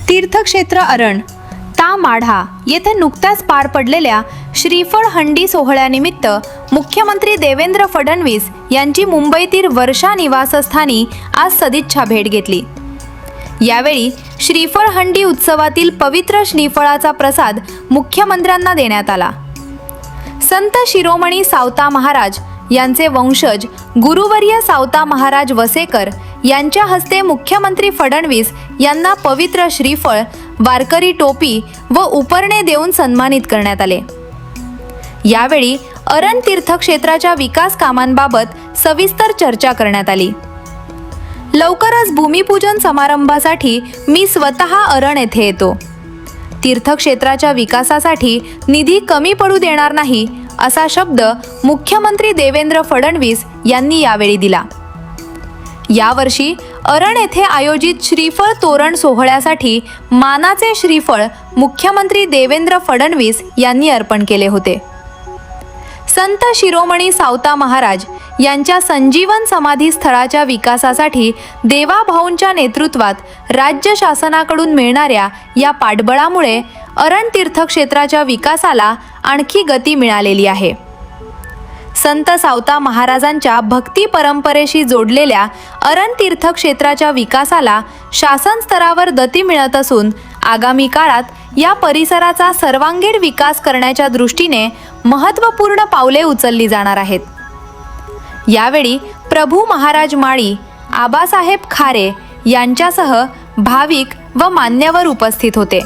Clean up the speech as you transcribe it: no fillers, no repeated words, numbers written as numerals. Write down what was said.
तीर्थक्षेत्र अरण ता माढा येथे नुकत्याच पार पडलेल्या श्रीफळ हंडी सोहळ्यानिमित्त मुख्यमंत्री देवेंद्र फडणवीस यांची मुंबईतील वर्षा निवासस्थानी आज सदिच्छा भेट घेतली। यावेळी श्रीफळ हंडी उत्सवातील पवित्र श्रीफळाचा प्रसाद मुख्यमंत्र्यांना देण्यात आला। संत शिरोमणी सावता महाराज यांचे वंशज गुरुवर्य सावता महाराज वसेकर यांच्या हस्ते मुख्यमंत्री फडणवीस यांना पवित्र श्रीफळ, वारकरी टोपी व उपरणे देऊन सन्मानित करण्यात आले। यावेळी अरण तीर्थक्षेत्राच्या विकास कामांबाबत सविस्तर चर्चा करण्यात आली। लवकरच भूमिपूजन समारंभासाठी मी स्वतः अरण येथे येतो। तीर्थक्षेत्राच्या विकासासाठी निधी कमी पडू देणार नाही असा शब्द मुख्यमंत्री देवेंद्र फडणवीस यांनी यावेळी दिला। यावर्षी अरण येथे आयोजित श्रीफळ तोरण सोहळ्यासाठी मानाचे श्रीफळ मुख्यमंत्री देवेंद्र फडणवीस यांनी अर्पण केले होते। संत शिरोमणी सावता महाराज यांच्या संजीवन समाधी स्थळाच्या विकासासाठी देवाभाऊंच्या नेतृत्वात राज्य शासनाकडून मिळणाऱ्या या पाठबळामुळे अरण तीर्थक्षेत्राच्या विकासाला आणखी गती मिळालेली आहे। संत सावता महाराजांच्या भक्ती परंपरेशी जोडलेल्या अरण तीर्थक्षेत्राच्या विकासाला शासन स्तरावर गती मिळत असून आगामी काळात या परिसराचा सर्वांगीण विकास करण्याच्या दृष्टीने महत्त्वपूर्ण पावले उचलली जाणार आहेत। यावेळी प्रभू महाराज माळी, आबासाहेब खारे यांच्यासह भाविक व मान्यवर उपस्थित होते।